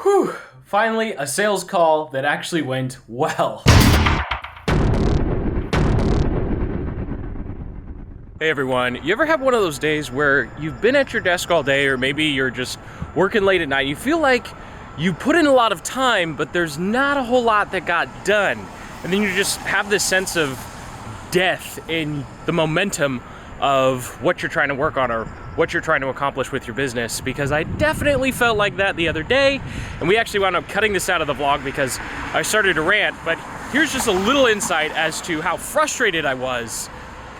Whew, finally a sales call that actually went well. Hey everyone, you ever have one of those days where you've been at your desk all day, or maybe you're just working late at night, you feel like you put in a lot of time, but there's not a whole lot that got done. And then you just have this sense of death in the momentum of what you're trying to work on or what you're trying to accomplish with your business, because I definitely felt like that the other day, and we actually wound up cutting this out of the vlog because I started to rant, but here's just a little insight as to how frustrated I was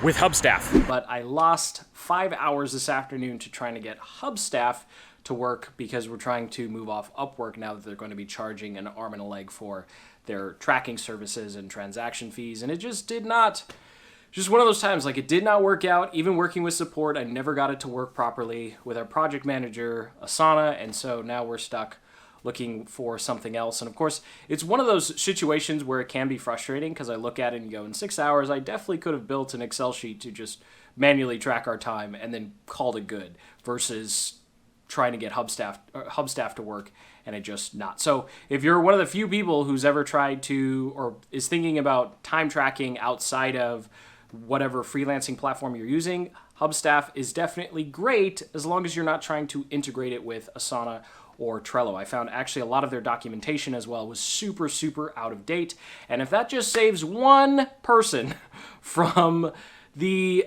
with Hubstaff. But I lost 5 hours this afternoon to trying to get Hubstaff to work because we're trying to move off Upwork now that they're going to be charging an arm and a leg for their tracking services and transaction fees, and it just did not. Just one of those times, like, it did not work out. Even working with support, I never got it to work properly with our project manager, Asana, and so now we're stuck looking for something else. And of course, it's one of those situations where it can be frustrating because I look at it and go, in 6 hours, I definitely could have built an Excel sheet to just manually track our time and then called it good versus trying to get Hubstaff to work and it just not. So if you're one of the few people who's ever tried to or is thinking about time tracking outside of whatever freelancing platform you're using, Hubstaff is definitely great as long as you're not trying to integrate it with Asana or Trello. I found actually a lot of their documentation as well was super, super out of date. And if that just saves one person from the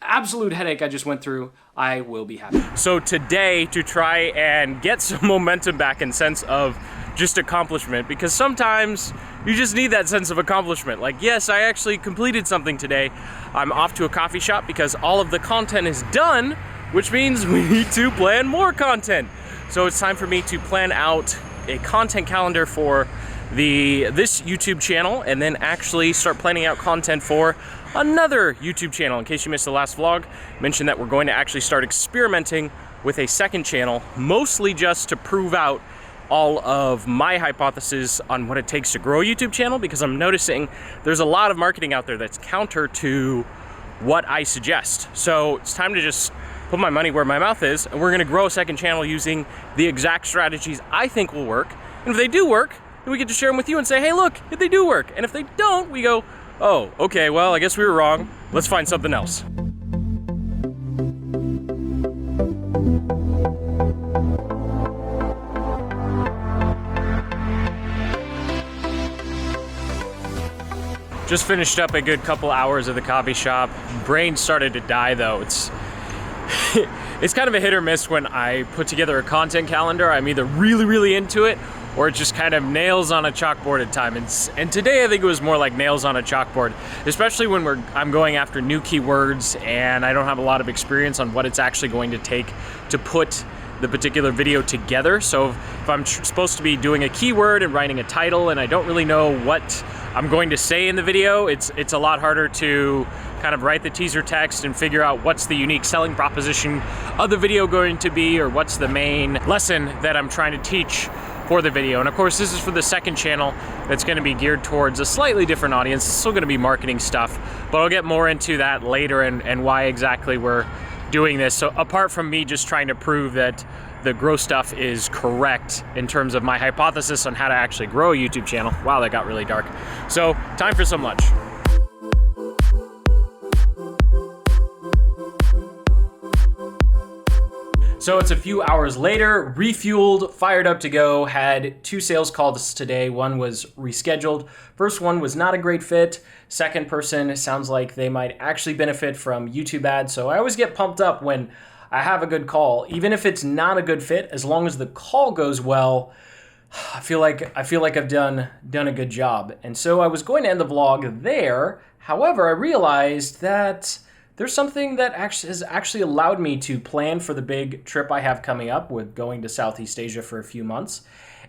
absolute headache I just went through, I will be happy. So today, to try and get some momentum back and sense of just accomplishment, because sometimes you just need that sense of accomplishment. Like, yes, I actually completed something today. I'm off to a coffee shop because all of the content is done, which means we need to plan more content. So it's time for me to plan out a content calendar for this YouTube channel and then actually start planning out content for another YouTube channel. In case you missed the last vlog, I mentioned that we're going to actually start experimenting with a second channel, mostly just to prove out all of my hypothesis on what it takes to grow a YouTube channel, because I'm noticing there's a lot of marketing out there that's counter to what I suggest. So it's time to just put my money where my mouth is, and we're gonna grow a second channel using the exact strategies I think will work. And if they do work, then we get to share them with you and say, hey, look, if they do work. And if they don't, we go, oh, okay, well, I guess we were wrong. Let's find something else. Just finished up a good couple hours at the coffee shop. Brain started to die though. It's kind of a hit or miss when I put together a content calendar. I'm either really, really into it or it just kind of nails on a chalkboard at times. And today I think it was more like nails on a chalkboard, especially when I'm going after new keywords and I don't have a lot of experience on what it's actually going to take to put the particular video together. So if I'm supposed to be doing a keyword and writing a title and I don't really know what I'm going to say in the video, it's a lot harder to kind of write the teaser text and figure out what's the unique selling proposition of the video going to be, or what's the main lesson that I'm trying to teach for the video. And of course, this is for the second channel that's going to be geared towards a slightly different audience. It's still going to be marketing stuff, but I'll get more into that later and why exactly we're doing this. So apart from me just trying to prove that the grow stuff is correct in terms of my hypothesis on how to actually grow a YouTube channel. Wow, that got really dark. So time for some lunch. So it's a few hours later, refueled, fired up to go, had 2 sales calls today. One was rescheduled. First one was not a great fit. Second person sounds like they might actually benefit from YouTube ads. So I always get pumped up when I have a good call, even if it's not a good fit. As long as the call goes well, I feel like I've done a good job. And so I was going to end the vlog there. However, I realized that there's something that has actually allowed me to plan for the big trip I have coming up with going to Southeast Asia for a few months,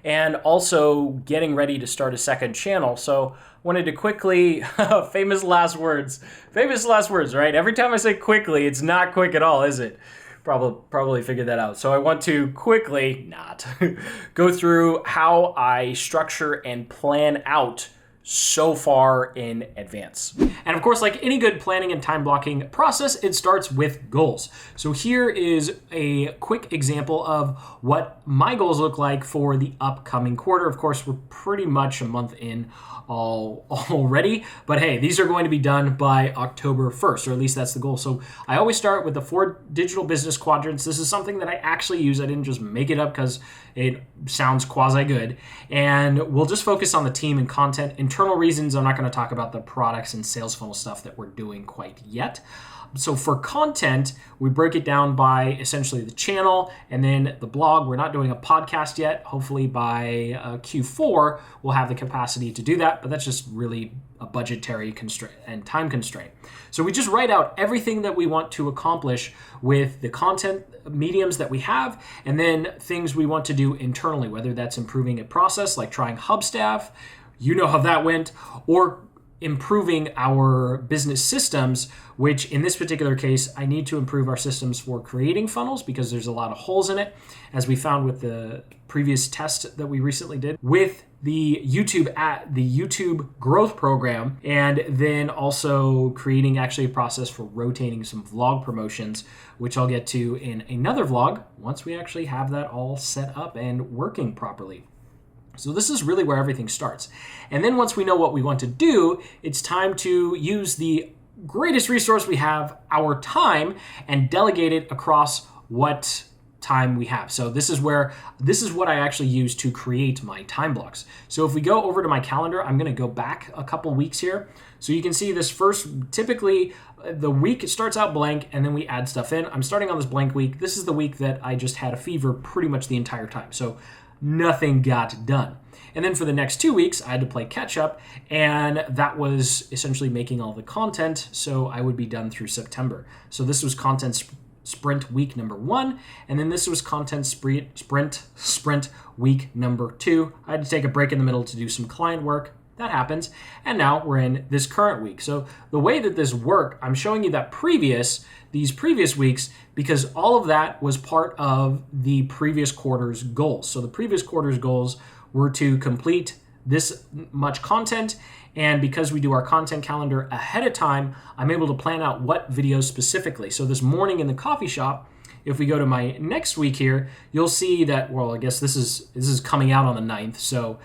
and also getting ready to start a second channel. So wanted to quickly, famous last words, right? Every time I say quickly, it's not quick at all, is it? Probably figured that out. So I want to quickly, not, go through how I structure and plan out so far in advance. And of course, like any good planning and time blocking process, it starts with goals. So here is a quick example of what my goals look like for the upcoming quarter. Of course, we're pretty much a month in already, but hey, these are going to be done by October 1st, or at least that's the goal. So I always start with the 4 digital business quadrants. This is something that I actually use. I didn't just make it up because it sounds quasi good. And we'll just focus on the team and content. Internal reasons, I'm not going to talk about the products and sales funnel stuff that we're doing quite yet. So for content, we break it down by essentially the channel and then the blog. We're not doing a podcast yet. Hopefully by Q4, we'll have the capacity to do that, but that's just really a budgetary constraint and time constraint. So we just write out everything that we want to accomplish with the content mediums that we have, and then things we want to do internally, whether that's improving a process like trying Hubstaff, you know how that went, or improving our business systems, which in this particular case, I need to improve our systems for creating funnels because there's a lot of holes in it, as we found with the previous test that we recently did with the YouTube growth program, and then also creating actually a process for rotating some vlog promotions, which I'll get to in another vlog once we actually have that all set up and working properly. So this is really where everything starts. And then once we know what we want to do, it's time to use the greatest resource we have, our time, and delegate it across what time we have. So this is what I actually use to create my time blocks. So if we go over to my calendar, I'm going to go back a couple weeks here. So you can see this first, typically the week starts out blank and then we add stuff in. I'm starting on this blank week. This is the week that I just had a fever pretty much the entire time. So nothing got done. And then for the next 2 weeks, I had to play catch up, and that was essentially making all the content, so I would be done through September. So this was content sprint week number 1, and then this was content sprint week number 2. I had to take a break in the middle to do some client work. That happens. And now we're in this current week. So the way that this worked, I'm showing you that these previous weeks, because all of that was part of the previous quarter's goals. So the previous quarter's goals were to complete this much content. And because we do our content calendar ahead of time, I'm able to plan out what videos specifically. So this morning in the coffee shop, if we go to my next week here, you'll see that, well, I guess this is coming out on the 9th. So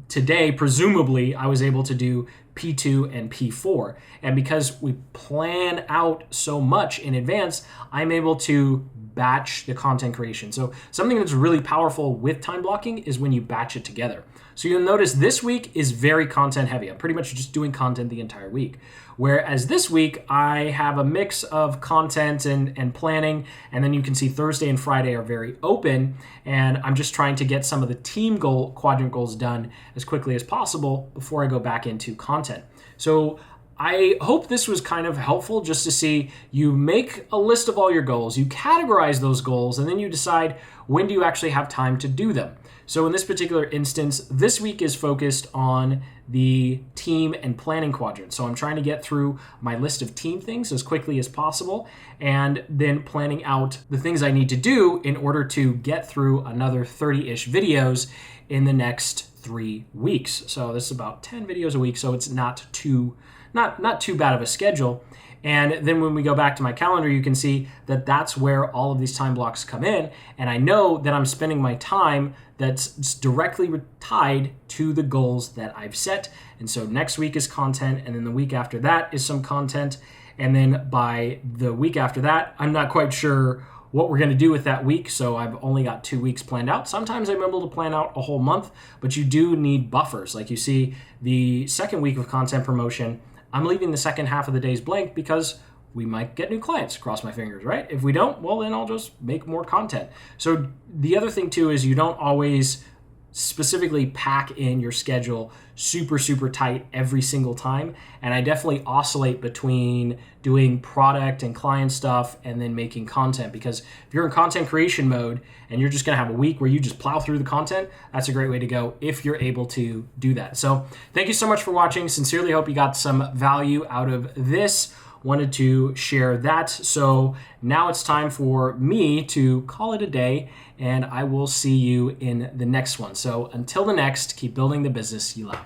today, presumably, I was able to do P2 and P4. And because we plan out so much in advance, I'm able to batch the content creation. So something that's really powerful with time blocking is when you batch it together. So you'll notice this week is very content heavy. I'm pretty much just doing content the entire week. Whereas this week, I have a mix of content and planning, and then you can see Thursday and Friday are very open, and I'm just trying to get some of the team quadrant goals done as quickly as possible before I go back into content. So I hope this was kind of helpful just to see you make a list of all your goals, you categorize those goals, and then you decide when do you actually have time to do them. So in this particular instance, this week is focused on the team and planning quadrant. So I'm trying to get through my list of team things as quickly as possible, and then planning out the things I need to do in order to get through another 30-ish videos in the next 3 weeks. So this is about 10 videos a week, so it's not too bad of a schedule. And then when we go back to my calendar, you can see that that's where all of these time blocks come in. And I know that I'm spending my time that's directly tied to the goals that I've set. And so next week is content, and then the week after that is some content. And then by the week after that, I'm not quite sure what we're going to do with that week. So I've only got 2 weeks planned out. Sometimes I'm able to plan out a whole month, but you do need buffers. Like you see the second week of content promotion, I'm leaving the second half of the days blank because we might get new clients, cross my fingers, right? If we don't, well, then I'll just make more content. So the other thing too is you don't always specifically pack in your schedule super tight every single time. And I definitely oscillate between doing product and client stuff and then making content, because if you're in content creation mode and you're just going to have a week where you just plow through the content, that's a great way to go if you're able to do that. So thank you so much for watching. Sincerely hope you got some value out of this. Wanted to share that. So now it's time for me to call it a day, and I will see you in the next one. So until the next, keep building the business you love.